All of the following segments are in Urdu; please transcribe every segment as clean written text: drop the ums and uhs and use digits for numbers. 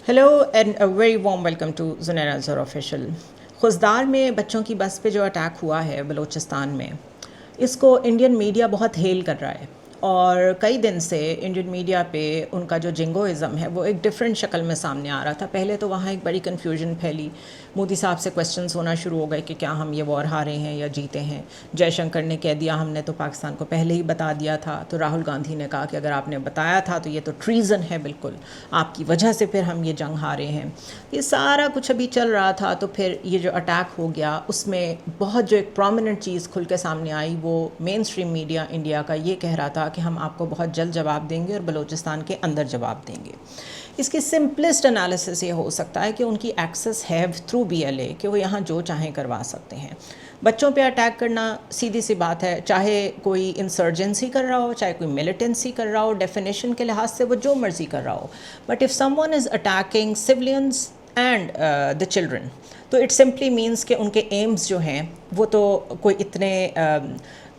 Hello and a very warm welcome to Zunaira Azhar official. Khuzdar میں بچوں کی بس پہ جو اٹیک ہوا ہے بلوچستان میں، اس کو انڈین میڈیا بہت ہیل کر رہا ہے، اور کئی دن سے انڈین میڈیا پہ ان کا جو جنگوازم ہے وہ ایک ڈفرینٹ شکل میں سامنے آ رہا تھا. پہلے تو وہاں ایک بڑی کنفیوژن پھیلی، مودی صاحب سے کویسچنس ہونا شروع ہو گئے کہ کیا ہم یہ وار ہارے ہیں یا جیتے ہیں. جے شنکر نے کہہ دیا ہم نے تو پاکستان کو پہلے ہی بتا دیا تھا. تو راہل گاندھی نے کہا کہ اگر آپ نے بتایا تھا تو یہ تو ٹریزن ہے، بالکل آپ کی وجہ سے پھر ہم یہ جنگ ہارے ہیں. یہ سارا کچھ ابھی چل رہا تھا. تو پھر یہ جو اٹیک ہو گیا اس میں بہت جو ایک پرومیننٹ چیز کھل کے سامنے آئی، وہ مین اسٹریم میڈیا انڈیا کا یہ کہہ رہا تھا کہ ہم آپ کو بہت جلد جواب دیں گے اور بلوچستان کے اندر جواب دیں گے. اس کی سمپلسٹ انالیسس یہ ہو سکتا ہے کہ ان کی ایکسس ہے تھرو BLA، کہ وہ یہاں جو چاہیں کروا سکتے ہیں. بچوں پہ اٹیک کرنا سیدھی سی بات ہے، چاہے کوئی انسرجنسی کر رہا ہو، چاہے کوئی ملیٹنسی کر رہا ہو، ڈیفینیشن کے لحاظ سے وہ جو مرضی کر رہا ہو. But if someone is attacking civilians and the children, تو اٹ سمپلی مینس کہ ان کے ایمز جو ہیں وہ تو کوئی اتنے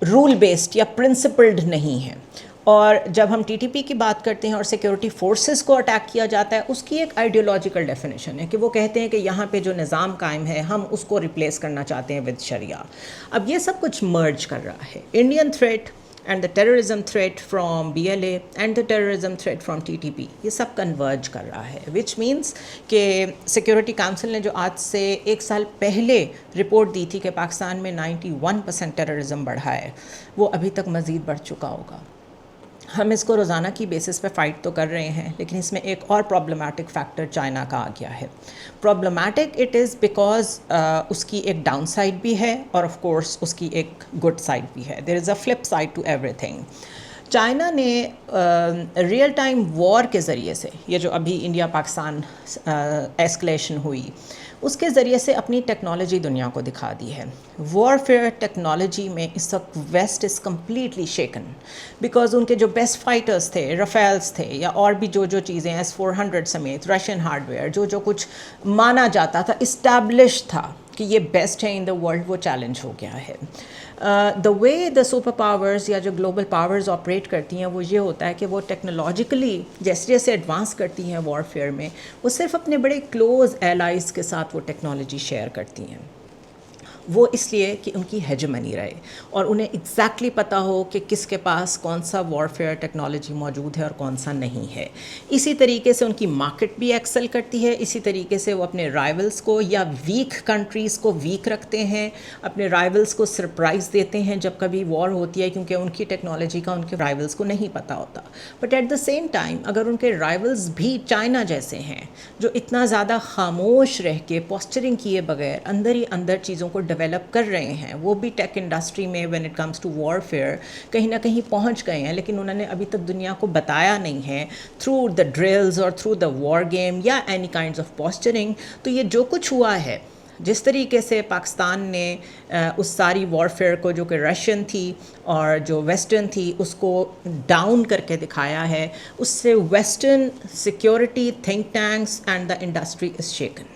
رول بیسڈ یا پرنسپلڈ نہیں ہیں. اور جب ہم TTP کی بات کرتے ہیں اور سیکیورٹی فورسز کو اٹیک کیا جاتا ہے، اس کی ایک آئیڈیولوجیکل ڈیفینیشن ہے کہ وہ کہتے ہیں کہ یہاں پہ جو نظام قائم ہے ہم اس کو ریپلیس کرنا چاہتے ہیں ود شریعہ. اب یہ سب کچھ مرج کر رہا ہے، Indian threat and the terrorism threat from BLA and the terrorism threat from TTP، یہ سب کنورج کر رہا ہے. وچ مینس کہ سیکیورٹی کاؤنسل نے جو آج سے 1 سال پہلے رپورٹ دی تھی کہ پاکستان میں 91% ٹیررزم بڑھا ہے، وہ ابھی تک مزید بڑھ چکا ہوگا. ہم اس کو روزانہ کی بیسس پہ فائٹ تو کر رہے ہیں، لیکن اس میں ایک اور پرابلمٹک فیکٹر چائنا کا آ گیا ہے. پرابلمٹک اٹ از بیکاز اس کی ایک ڈاؤن سائڈ بھی ہے اور آف کورس اس کی ایک گڈ سائڈ بھی ہے. There is a flip side to ایوری تھنگ. چائنا نے ریئل ٹائم وار کے ذریعے سے، یہ جو ابھی انڈیا پاکستان ایسکلیشن ہوئی، اس کے ذریعے سے اپنی ٹیکنالوجی دنیا کو دکھا دی ہے. وارفیئر ٹیکنالوجی میں اس وقت west is completely shaken, because ان کے جو بیسٹ فائٹرز تھے، رفیلز تھے یا اور بھی جو چیزیں S-400 سمیت رشین ہارڈ ویئر، جو کچھ مانا جاتا تھا، اسٹیبلش تھا کہ یہ بیسٹ ہے ان دا ورلڈ، وہ چیلنج ہو گیا ہے. دا وے دا سپر پاورز یا جو گلوبل پاورز آپریٹ کرتی ہیں وہ یہ ہوتا ہے کہ وہ ٹیکنالوجیکلی جیسے جیسے ایڈوانس کرتی ہیں وارفیئر میں، وہ صرف اپنے بڑے کلوز ایلائز کے ساتھ وہ ٹیکنالوجی شیئر کرتی ہیں. وہ اس لیے کہ ان کی ہیجمنی رہے اور انہیں ایگزیکٹلی پتہ ہو کہ کس کے پاس کون سا وارفیئر ٹیکنالوجی موجود ہے اور کون سا نہیں ہے. اسی طریقے سے ان کی مارکیٹ بھی ایکسل کرتی ہے. اسی طریقے سے وہ اپنے رائولز کو یا ویک کنٹریز کو ویک رکھتے ہیں، اپنے رائولز کو سرپرائز دیتے ہیں جب کبھی وار ہوتی ہے، کیونکہ ان کی ٹیکنالوجی کا ان کے رائولز کو نہیں پتہ ہوتا. But at the same time اگر ان کے رائولز بھی چائنا جیسے ہیں جو اتنا زیادہ خاموش رہ کے پوسچرنگ کیے بغیر اندر ہی اندر چیزوں کو ڈیولپ کر رہے ہیں، وہ بھی ٹیک انڈسٹری میں when it comes to warfare کہیں نہ کہیں پہنچ گئے ہیں، لیکن انہوں نے ابھی تک دنیا کو بتایا نہیں ہے تھرو دا ڈرلز اور تھرو دا وار گیم یا اینی کائنڈز آف پوسچرنگ. تو یہ جو کچھ ہوا ہے، جس طریقے سے پاکستان نے اس ساری وارفیئر کو جو کہ رشین تھی اور جو ویسٹرن تھی اس کو ڈاؤن کر کے دکھایا ہے، اس سے western security think tanks and the industry is shaken.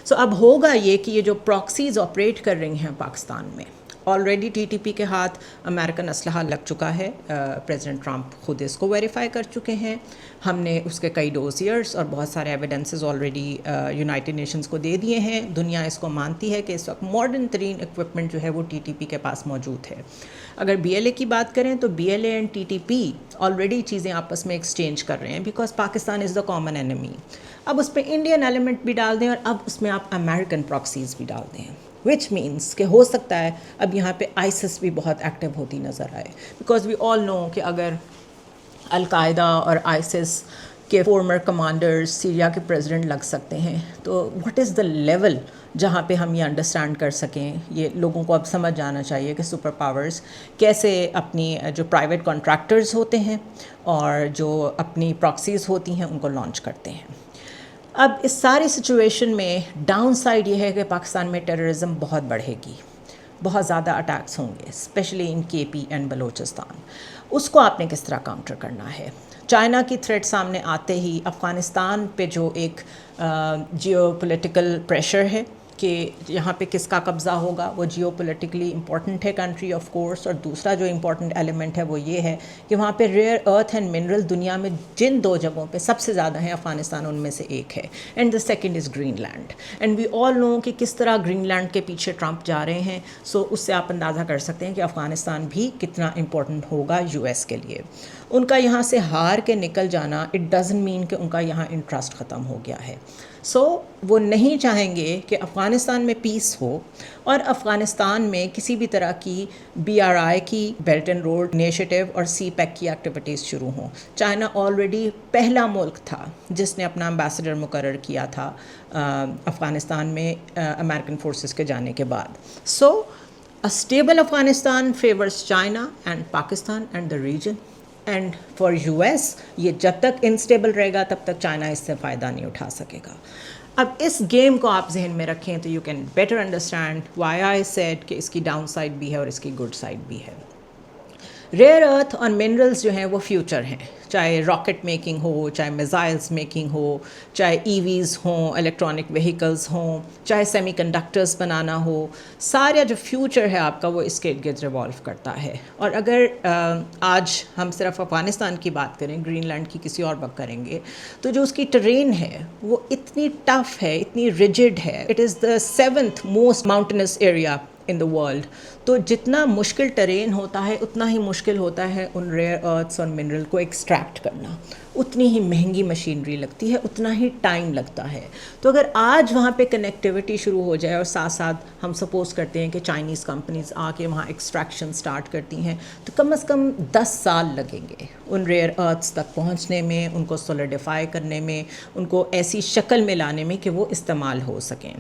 So اب ہوگا یہ کہ یہ جو پراکسیز آپریٹ کر رہی ہیں پاکستان میں، آلریڈی TTP کے ہاتھ امریکن اسلحہ لگ چکا ہے. پریزیڈنٹ ٹرمپ خود اس کو ویریفائی کر چکے ہیں. ہم نے اس کے کئی ڈوزیئرس اور بہت سارے ایویڈنسز آلریڈی یونائٹڈ نیشنز کو دے دیے ہیں. دنیا اس کو مانتی ہے کہ اس وقت ماڈرن ترین اکوپمنٹ جو ہے وہ TTP کے پاس موجود ہے. اگر BLA کی بات کریں تو BLA اینڈ TTP آلریڈی چیزیں آپس میں ایکسچینج کر رہے ہیں، because Pakistan is the common enemy. اب اس پہ انڈین ایلیمنٹ بھی ڈال دیں اور اب اس میں آپ امریکن پراکسیز بھی ڈال دیں، وچ مینس کہ ہو سکتا ہے اب یہاں پہ ISIS بھی بہت ایکٹیو ہوتی نظر آئے. بیکاز وی آل نو کہ اگر القاعدہ اور ISIS کے فارمر کمانڈرز سیریا کے پریزیڈنٹ لگ سکتے ہیں، تو واٹ از دا لیول جہاں پہ ہم یہ انڈرسٹینڈ کر سکیں. یہ لوگوں کو اب سمجھ جانا چاہیے کہ سپر پاورز کیسے اپنی جو پرائیویٹ کانٹریکٹرز ہوتے ہیں اور جو اپنی پراکسیز ہوتی ہیں ان کو لانچ کرتے ہیں. اب اس ساری سچویشن میں ڈاؤن سائڈ یہ ہے کہ پاکستان میں ٹیررزم بہت بڑھے گی، بہت زیادہ اٹیکس ہوں گے، especially in KP and Balochistan. اس کو آپ نے کس طرح کاؤنٹر کرنا ہے؟ چائنا کی تھریٹ سامنے آتے ہی افغانستان پہ جو ایک جیو پولیٹیکل پریشر ہے کہ یہاں پہ کس کا قبضہ ہوگا. وہ جیو پولیٹیکلی امپورٹنٹ ہے کنٹری آف کورس, اور دوسرا جو امپورٹنٹ ایلیمنٹ ہے وہ یہ ہے کہ وہاں پہ ریئر ارتھ اینڈ منرل دنیا میں جن 2 جگہوں پہ سب سے زیادہ ہیں, افغانستان ان میں سے ایک ہے. And the second is Greenland. And we all know کہ کس طرح گرین لینڈ کے پیچھے ٹرمپ جا رہے ہیں. سو اس سے آپ اندازہ کر سکتے ہیں کہ افغانستان بھی کتنا امپورٹنٹ ہوگا یو ایس کے لیے. ان کا یہاں سے ہار کے نکل جانا اٹ ڈزنٹ مین کہ ان کا یہاں انٹرسٹ ختم ہو گیا ہے. سو وہ نہیں چاہیں گے کہ افغانستان میں پیس ہو اور افغانستان میں کسی بھی طرح کی BRI کی بیلٹ اینڈ روڈ انیشیٹو اور CPEC کی ایکٹیویٹیز شروع ہوں. چائنا آلریڈی پہلا ملک تھا جس نے اپنا امبیسڈر مقرر کیا تھا افغانستان میں امریکن فورسز کے جانے کے بعد. سو a stable Afghanistan favors China and Pakistan and the region. And for US یہ جب تک انسٹیبل رہے گا تب تک چائنا اس سے فائدہ نہیں اٹھا سکے گا. اب اس گیم کو آپ ذہن میں رکھیں تو you can better understand why I said کہ اس کی ڈاؤن سائڈ بھی ہے اور اس کی گڈ سائڈ بھی ہے. ریئر ارتھ اور منرلز جو ہیں وہ فیوچر ہیں, چاہے راکٹ میکنگ ہو, چاہے میزائلز میکنگ ہو, چاہے EVs ہوں, الیکٹرانک وہیکلز ہوں, چاہے سیمی کنڈکٹرز بنانا ہو. سارا جو فیوچر ہے آپ کا وہ اس کے ارد گرد ریوالو کرتا ہے. اور اگر آج ہم صرف افغانستان کی بات کریں, گرین لینڈ کی کسی اور وقت کریں گے, تو جو اس کی ٹرین ہے وہ اتنی ٹف ہے, اتنی ریجڈ ہے. It is the 7th most mountains area in the world. تو جتنا مشکل ٹرین ہوتا ہے اتنا ہی مشکل ہوتا ہے ان ریئر ارتھس اور منرل کو ایکسٹریکٹ کرنا. اتنی ہی مہنگی مشینری لگتی ہے, اتنا ہی ٹائم لگتا ہے. تو اگر آج وہاں پہ کنیکٹیوٹی شروع ہو جائے اور ساتھ ساتھ ہم سپوز کرتے ہیں کہ چائنیز کمپنیز آ کے وہاں ایکسٹریکشن سٹارٹ کرتی ہیں, تو کم از کم 10 سال لگیں گے ان ریئر ارتھس تک پہنچنے میں, ان کو سولیڈیفائی کرنے میں, ان کو ایسی شکل میں لانے میں کہ وہ استعمال ہو سکیں.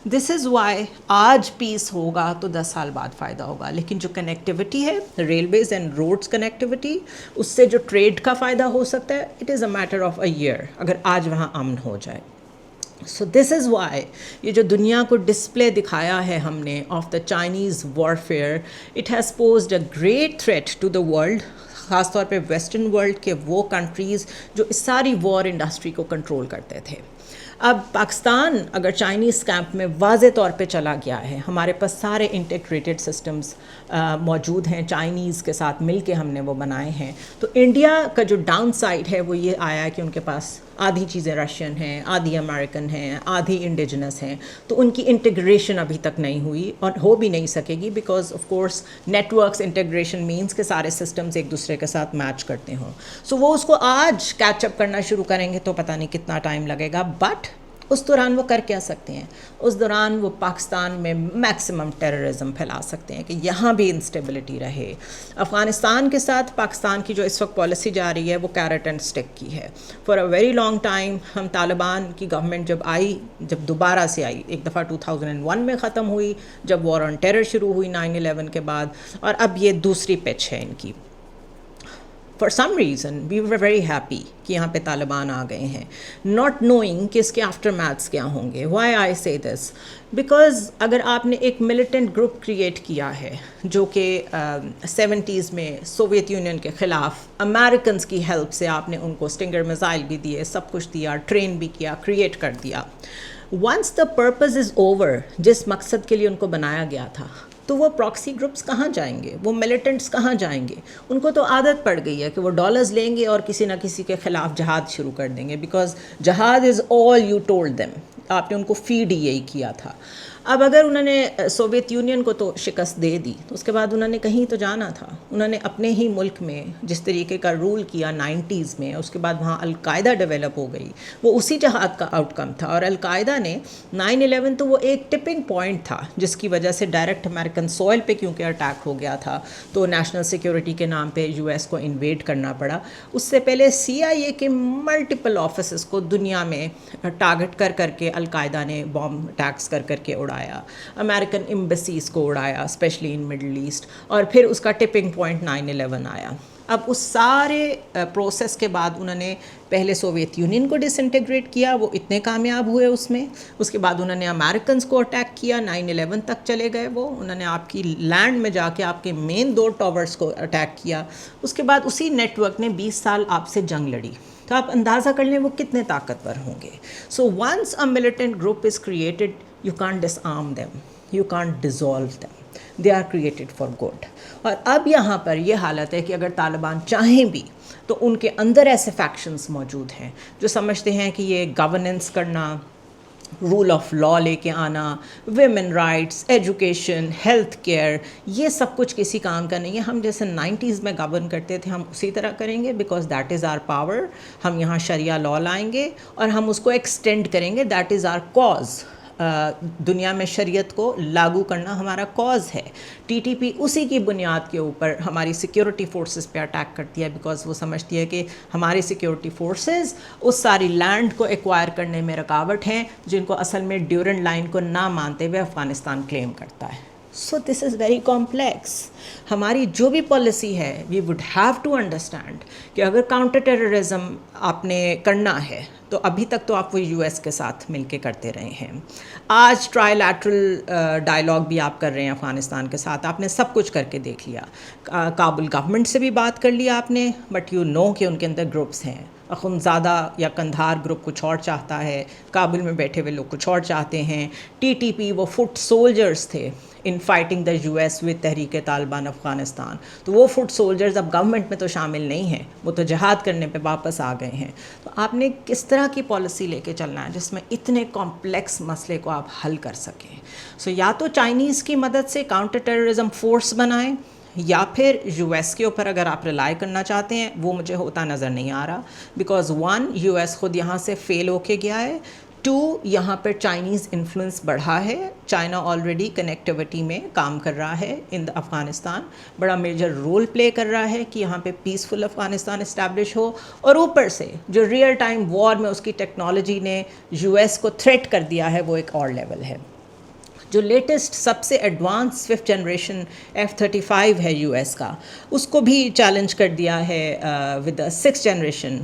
دس از وائی آج پیس ہوگا تو 10 سال بعد فائدہ ہوگا. لیکن جو کنیکٹیوٹی ہے, ریلویز اینڈ روڈز کنیکٹیوٹی, اس سے جو ٹریڈ کا فائدہ ہو سکتا ہے, it is a matter of a year اگر آج وہاں امن ہو جائے. سو دس از وائی یہ جو دنیا کو ڈسپلے دکھایا ہے ہم نے of the Chinese warfare, it has posed a great threat to the world, خاص طور پہ ویسٹرن ورلڈ کے وہ کنٹریز جو اس ساری وار انڈسٹری کو کنٹرول کرتے تھے. اب پاکستان اگر چائنیز کیمپ میں واضح طور پہ چلا گیا ہے, ہمارے پاس سارے انٹیگریٹڈ سسٹمز موجود ہیں, چائنیز کے ساتھ مل کے ہم نے وہ بنائے ہیں, تو انڈیا کا جو ڈاؤن سائڈ ہے وہ یہ آیا ہے کہ ان کے پاس آدھی چیزیں رشین ہیں, آدھی امریکن ہیں, آدھی انڈیجنس ہیں. تو ان کی انٹیگریشن ابھی تک نہیں ہوئی اور ہو بھی نہیں سکے گی, because of course networks integration means کہ سارے سسٹمز ایک دوسرے کے ساتھ میچ کرتے ہوں. سو وہ اس کو آج کیچ اپ کرنا شروع کریں گے تو پتہ نہیں کتنا ٹائم لگے گا. بٹ اس دوران وہ کر کیا سکتے ہیں, اس دوران وہ پاکستان میں میکسیمم ٹیررزم پھیلا سکتے ہیں کہ یہاں بھی انسٹیبلٹی رہے. افغانستان کے ساتھ پاکستان کی جو اس وقت پالیسی جا رہی ہے وہ کیرٹ اینڈ اسٹک کی ہے. For a very long time ہم طالبان کی گورنمنٹ جب دوبارہ سے آئی, ایک دفعہ 2001 میں ختم ہوئی جب وار آن ٹیرر شروع ہوئی 9/11 کے بعد, اور اب یہ دوسری پچ ہے ان کی. For some reason we were very happy کہ یہاں پہ طالبان آ گئے ہیں, ناٹ نوئنگ کہ اس کے آفٹر میتھس کیا ہوں گے. وائی آئی سے دس, بیکاز اگر آپ نے ایک ملیٹنٹ گروپ کریٹ کیا ہے جو کہ 70s میں سوویت یونین کے خلاف امریکنز کی ہیلپ سے آپ نے ان کو اسٹنگر میزائل بھی دیے, سب کچھ دیا, ٹرین بھی کیا, کریٹ کر دیا. Once the purpose is over, جس مقصد کے لیے ان کو بنایا گیا تھا, تو وہ پراکسی گروپس کہاں جائیں گے, وہ ملیٹنٹس کہاں جائیں گے؟ ان کو تو عادت پڑ گئی ہے کہ وہ ڈالرز لیں گے اور کسی نہ کسی کے خلاف جہاد شروع کر دیں گے, بیکاز جہاد از آل یو ٹولڈ دیم, آپ نے ان کو فیڈ ہی یہی کیا تھا. اب اگر انہوں نے سوویت یونین کو تو شکست دے دی تو اس کے بعد انہوں نے کہیں تو جانا تھا. انہوں نے اپنے ہی ملک میں جس طریقے کا رول کیا 90s میں, اس کے بعد وہاں القاعدہ ڈیولپ ہو گئی, وہ اسی جہاد کا آؤٹ کم تھا. اور القاعدہ نے 9/11 تو وہ ایک ٹپنگ پوائنٹ تھا جس کی وجہ سے ڈائریکٹ امریکن سوئل پہ کیونکہ اٹیک ہو گیا تھا تو نیشنل سیکیورٹی کے نام پہ US کو انویڈ کرنا پڑا. اس سے پہلے CIA کے ملٹیپل آفیسز کو دنیا میں ٹارگٹ کر کے القاعدہ نے بام اٹیکس کر کے اڑایا, امریکن ایمبیسیز کو اڑایا, اسپیشلی ان مڈل ایسٹ, اور پھر اس کا ٹپنگ پوائنٹ 9/11 آیا. اب اس سارے پروسیس کے بعد انہوں نے پہلے سوویت یونین کو ڈس انٹیگریٹ کیا, وہ اتنے کامیاب ہوئے اس میں. اس کے بعد انہوں نے امریکنز کو اٹیک کیا, 9/11 تک چلے گئے وہ. انہوں نے آپ کی لینڈ میں جا کے آپ کے مین 2 ٹاورز کو اٹیک کیا. اس کے بعد اسی نیٹ ورک نے 20 سال آپ سے جنگ لڑی. تو آپ اندازہ کر لیں وہ کتنے طاقتور ہوں گے. So once a militant group is created, You can't disarm them, you can't dissolve them. They are created for good. اور اب یہاں پر یہ حالت ہے کہ اگر طالبان چاہیں بھی تو ان کے اندر ایسے فیکشنز موجود ہیں جو سمجھتے ہیں کہ یہ گورننس کرنا، رول آف لا لے کے آنا، women rights, education, health care, یہ سب کچھ کسی کام کا نہیں ہے. ہم جیسے 90s میں گورن کرتے تھے ہم اسی طرح کریں گے، because that is our power. ہم یہاں شریعہ لا لائیں گے اور ہم اس کو ایکسٹینڈ کریں گے. That is our cause. دنیا میں شریعت کو لاگو کرنا ہمارا کاز ہے. ٹی ٹی پی اسی کی بنیاد کے اوپر ہماری سیکیورٹی فورسز پہ اٹیک کرتی ہے، بیکاز وہ سمجھتی ہے کہ ہماری سیکیورٹی فورسز اس ساری لینڈ کو ایکوائر کرنے میں رکاوٹ ہیں جن کو اصل میں ڈیورنڈ لائن کو نہ مانتے ہوئے افغانستان کلیم کرتا ہے. So this is very complex. ہماری جو بھی پالیسی ہے we would have to understand کہ اگر کاؤنٹر ٹیررزم آپ نے کرنا ہے تو ابھی تک تو آپ وہ یو ایس کے ساتھ مل کے کرتے رہے ہیں. آج ٹرائی لیٹرل ڈائلاگ بھی آپ کر رہے ہیں افغانستان کے ساتھ. آپ نے سب کچھ کر کے دیکھ لیا. کابل گورنمنٹ سے بھی بات کر لیا آپ نے، بٹ یو نو کہ ان کے اندر گروپس ہیں. اخندزادہ یا قندھار گروپ کچھ اور چاہتا ہے، کابل میں بیٹھے ہوئے لوگ کچھ اور چاہتے ہیں. ٹی ٹی پی وہ فٹ سولجرز تھے in fighting the U S with تحریک طالبان افغانستان. تو وہ فٹ سولجرز اب گورنمنٹ میں تو شامل نہیں ہیں، وہ تو جہاد کرنے پہ واپس آ گئے ہیں. تو آپ نے کس طرح کی پالیسی لے کے چلنا ہے جس میں اتنے کمپلیکس مسئلے کو آپ حل کر سکیں؟ سو یا تو چائنیز کی مدد سے کاؤنٹر ٹیررزم فورس بنائیں، یا پھر یو ایس کے اوپر اگر آپ ریلائی کرنا چاہتے ہیں. وہ مجھے ہوتا نظر نہیں آ رہا، بیکاز ون، یو ایس خود یہاں سے فیل ہو کے گیا ہے. ٹو، یہاں پر چائنیز انفلوئنس بڑھا ہے. چائنا آلریڈی کنیکٹیوٹی میں کام کر رہا ہے ان افغانستان، بڑا میجر رول پلے کر رہا ہے کہ یہاں پہ پیسفل افغانستان اسٹیبلش ہو. اور اوپر سے جو ریئل ٹائم وار میں اس کی ٹیکنالوجی نے یو ایس کو تھریٹ کر دیا ہے وہ ایک اور لیول ہے. جو لیٹسٹ سب سے ایڈوانس 5th جنریشن F-35 ہے یو ایس کا، اس کو بھی چیلنج کر دیا ہے with 6th generation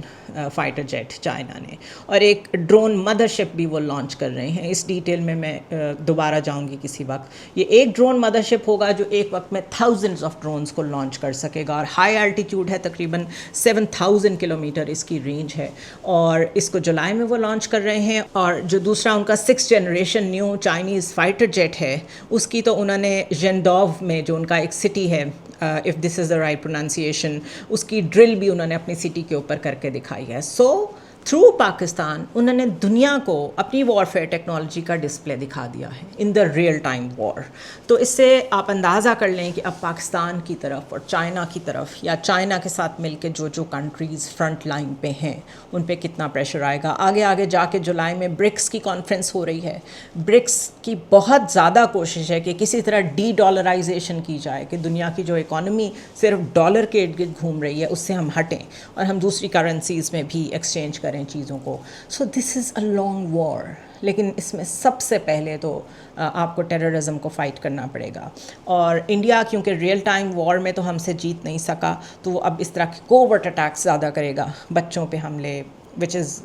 fighter jet China نے. اور ایک ڈرون مدر شپ بھی وہ لانچ کر رہے ہیں. اس ڈیٹیل میں دوبارہ جاؤں گی کسی وقت. یہ ایک ڈرون مدر شپ ہوگا جو ایک وقت میں تھاؤزنڈز آف ڈرونز کو لانچ کر سکے گا، اور ہائی الٹیٹیوڈ ہے، تقریباً 7000 کلومیٹر اس کی رینج ہے. اور اس کو جولائی میں وہ لانچ کر رہے ہیں. اور جو دوسرا ان کا 6th generation new Chinese fighter jet ہے، اس کی تو انہوں نے ژینڈاو میں جو ان کا ایک سٹی ہے، if this is the right pronunciation, اس کی ڈرل بھی انہوں نے اپنی سٹی کے اوپر کر کے دکھائی ہے. سو تھرو پاکستان انہوں نے دنیا کو اپنی وارفیئر ٹیکنالوجی کا ڈسپلے دکھا دیا ہے ان دا ریئل ٹائم وار. تو اس سے آپ اندازہ کر لیں کہ اب پاکستان کی طرف اور چائنا کی طرف، یا چائنا کے ساتھ مل کے جو کنٹریز فرنٹ لائن پہ ہیں، ان پہ کتنا پریشر آئے گا. آگے جا کے جولائی میں برکس کی کانفرنس ہو رہی ہے. برکس کی بہت زیادہ کوشش ہے کہ کسی طرح ڈی ڈالرائزیشن کی جائے، کہ دنیا کی جو اکانومی صرف ڈالر کے ارد گرد گھوم رہی ہے اس سے ہم ہٹیں اور ہم دوسری کرنسیز میں بھی ایکسچینج کریں چیزوں کو. سو دس از اے لانگ وار. لیکن اس میں سب سے پہلے تو آپ کو ٹیررزم کو فائٹ کرنا پڑے گا. اور انڈیا کیونکہ ریئل ٹائم وار میں تو ہم سے جیت نہیں سکا، تو وہ اب اس طرح کے کوورٹ اٹیکس زیادہ کرے گا، بچوں پہ حملے، وچ از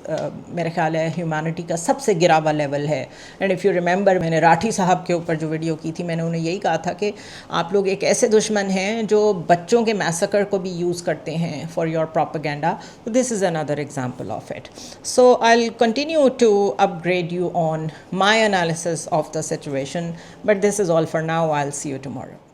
میرے خیال ہے ہیومینٹی کا سب سے گرا ہوا لیول ہے. اینڈ اف یو ریممبر، میں نے راٹھی صاحب کے اوپر جو ویڈیو کی تھی، میں نے انہیں یہی کہا تھا کہ آپ لوگ ایک ایسے دشمن ہیں جو بچوں کے میسکر کو بھی یوز کرتے ہیں for your propaganda. This is another example of it. So I will continue to upgrade you on my analysis of the situation, but this is all for now. I will see you tomorrow.